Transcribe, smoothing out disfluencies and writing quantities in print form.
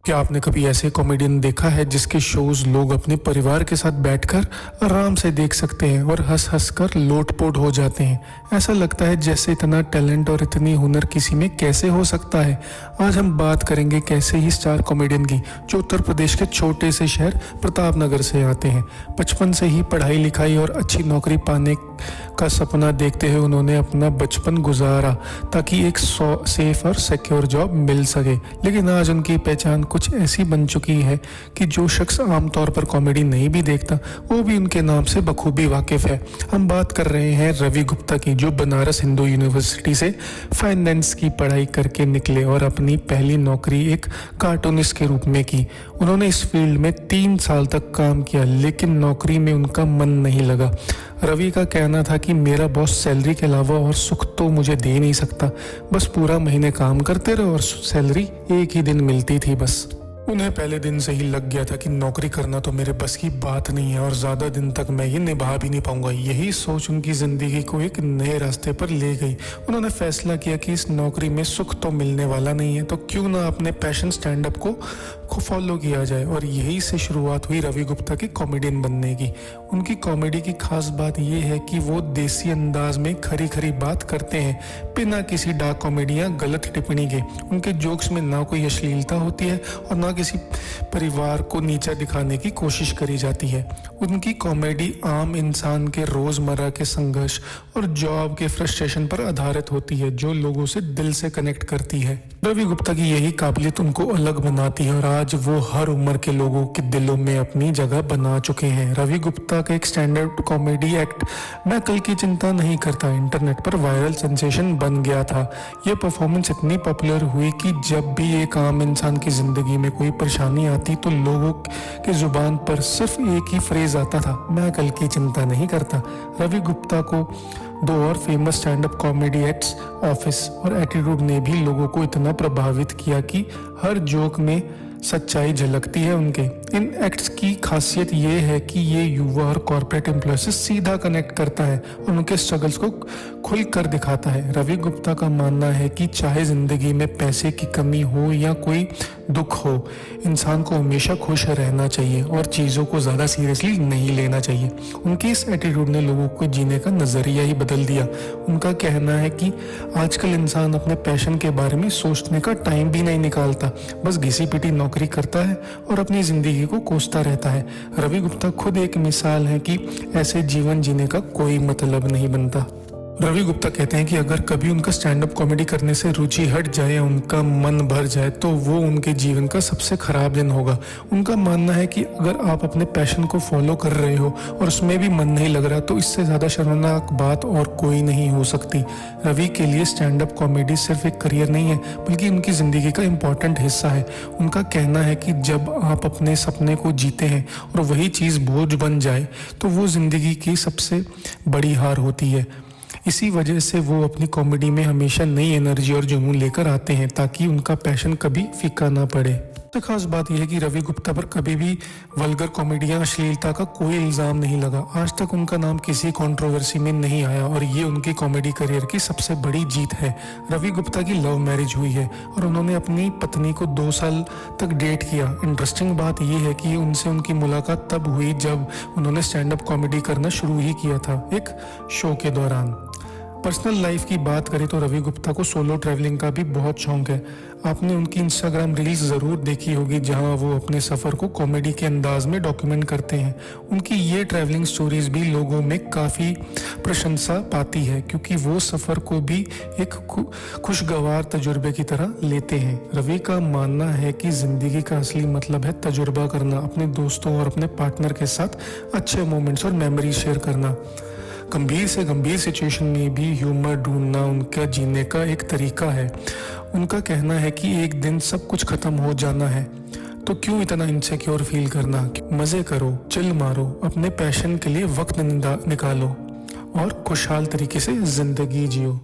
क्या आपने कभी ऐसे कॉमेडियन देखा है जिसके शोज लोग अपने परिवार के साथ बैठकर आराम से देख सकते हैं और हंस हंस कर लोटपोट हो जाते हैं। ऐसा लगता है जैसे इतना टैलेंट और इतनी हुनर किसी में कैसे हो सकता है। आज हम बात करेंगे कैसे ही स्टार कॉमेडियन की, जो उत्तर प्रदेश के छोटे से शहर प्रतापनगर से आते हैं। बचपन से ही पढ़ाई लिखाई और अच्छी नौकरी पाने का सपना देखते हुए उन्होंने अपना बचपन गुजारा ताकि एक सेफ और सिक्योर जॉब मिल सके। लेकिन आज उनकी पहचान कुछ ऐसी बन चुकी है कि जो शख्स आमतौर पर कॉमेडी नहीं भी देखता वो भी उनके नाम से बखूबी वाकिफ है। हम बात कर रहे हैं रवि गुप्ता की, जो बनारस हिंदू यूनिवर्सिटी से फाइनेंस की पढ़ाई करके निकले और अपनी पहली नौकरी एक कार्टूनिस्ट के रूप में की। उन्होंने इस फील्ड में 3 साल तक काम किया, लेकिन नौकरी में उनका मन नहीं लगा। रवि का कहना था कि मेरा बॉस सैलरी के अलावा और सुख तो मुझे दे नहीं सकता, बस पूरा महीने काम करते रहो और सैलरी एक ही दिन मिलती थी बस। उन्हें पहले दिन से ही लग गया था कि नौकरी करना तो मेरे बस की बात नहीं है और ज़्यादा दिन तक मैं ये निभा भी नहीं पाऊंगा। यही सोच उनकी ज़िंदगी को एक नए रास्ते पर ले गई। उन्होंने फैसला किया कि इस नौकरी में सुख तो मिलने वाला नहीं है, तो क्यों ना अपने पैशन स्टैंड अप को फॉलो किया जाए। और यही से शुरुआत हुई रवि गुप्ता की कॉमेडियन बनने की। उनकी कॉमेडी की खास बात यह है कि वो देसी अंदाज में खरी खरी बात करते हैं, बिना किसी डार्क कॉमेडी या गलत टिप्पणी के। उनके जोक्स में ना कोई अश्लीलता होती है और ना किसी परिवार को नीचा दिखाने की कोशिश करी जाती है। उनकी कॉमेडी आम इंसान के रोजमर्रा के संघर्ष और जॉब के फ्रस्ट्रेशन पर आधारित होती है, जो लोगों से दिल से कनेक्ट करती है। रवि गुप्ता की यही काबिलियत उनको अलग बनाती है और आज वो हर उम्र के लोगों के दिलों में अपनी जगह बना चुके हैं। रवि गुप्ता का एक स्टैंडर्ड कॉमेडी एक्ट मैं कल की चिंता नहीं करता इंटरनेट पर वायरल सेंसेशन बन गया था। यह परफॉर्मेंस इतनी पॉपुलर हुई कि जब भी एक आम इंसान की जिंदगी में कोई परेशानी आती तो लोगों के जुबान पर सिर्फ एक ही फ्रेज आता था, मैं कल की चिंता नहीं करता। रवि गुप्ता को 2 और famous stand up comedy acts office और एटीट्यूड ने भी लोगों को इतना प्रभावित किया कि हर जोक में सच्चाई झलकती है उनके। इन एक्ट्स की खासियत ये है कि ये युवा और कॉर्पोरेट एम्प्लॉय से सीधा कनेक्ट करता है और उनके स्ट्रगल्स को खुल कर दिखाता है। रवि गुप्ता का मानना है कि चाहे जिंदगी में पैसे की कमी हो या कोई दुख हो, इंसान को हमेशा खुश रहना चाहिए और चीज़ों को ज़्यादा सीरियसली नहीं लेना चाहिए। उनके इस एटीट्यूड ने लोगों को जीने का नज़रिया ही बदल दिया। उनका कहना है कि आजकल इंसान अपने पैशन के बारे में सोचने का टाइम भी नहीं निकालता, बस घिसी पिटी नौकरी करता है और अपनी जिंदगी को कोसता रहता है। रवि गुप्ता खुद एक मिसाल है कि ऐसे जीवन जीने का कोई मतलब नहीं बनता। रवि गुप्ता कहते हैं कि अगर कभी उनका स्टैंड अप कॉमेडी करने से रुचि हट जाए या उनका मन भर जाए तो वो उनके जीवन का सबसे खराब दिन होगा। उनका मानना है कि अगर आप अपने पैशन को फॉलो कर रहे हो और उसमें भी मन नहीं लग रहा तो इससे ज़्यादा शर्मनाक बात और कोई नहीं हो सकती। रवि के लिए स्टैंड अप कॉमेडी सिर्फ एक करियर नहीं है, बल्कि उनकी ज़िंदगी का इम्पॉर्टेंट हिस्सा है। उनका कहना है कि जब आप अपने सपने को जीते हैं और वही चीज़ बोझ बन जाए तो वो ज़िंदगी की सबसे बड़ी हार होती है। इसी वजह से वो अपनी कॉमेडी में हमेशा नई एनर्जी और जुनून लेकर आते हैं ताकि उनका पैशन कभी फीका ना पड़े। सबसे खास बात यह है कि रवि गुप्ता पर कभी भी वल्गर कॉमेडी या अश्लीलता का कोई इल्ज़ाम नहीं लगा। आज तक उनका नाम किसी कंट्रोवर्सी में नहीं आया और ये उनकी कॉमेडी करियर की सबसे बड़ी जीत है। रवि गुप्ता की लव मैरिज हुई है और उन्होंने अपनी पत्नी को 2 साल तक डेट किया। इंटरेस्टिंग बात यह है कि उनसे उनकी मुलाकात तब हुई जब उन्होंने स्टैंड अप कॉमेडी करना शुरू ही किया था, एक शो के दौरान। पर्सनल लाइफ की बात करें तो रवि गुप्ता को सोलो ट्रैवलिंग का भी बहुत शौक है। आपने उनकी इंस्टाग्राम रील्स ज़रूर देखी होगी जहां वो अपने सफ़र को कॉमेडी के अंदाज में डॉक्यूमेंट करते हैं। उनकी ये ट्रैवलिंग स्टोरीज भी लोगों में काफ़ी प्रशंसा पाती है क्योंकि वो सफ़र को भी एक खुशगवार तजुर्बे की तरह लेते हैं। रवि का मानना है कि ज़िंदगी का असली मतलब है तजुर्बा करना, अपने दोस्तों और अपने पार्टनर के साथ अच्छे मोमेंट्स और मेमोरीज शेयर करना। गंभीर से गंभीर सिचुएशन में भी ह्यूमर ढूंढना उनका जीने का एक तरीका है। उनका कहना है कि एक दिन सब कुछ खत्म हो जाना है तो क्यों इतना इनसिक्योर फील करना। मज़े करो, चिल मारो, अपने पैशन के लिए वक्त निकालो और खुशहाल तरीके से ज़िंदगी जियो।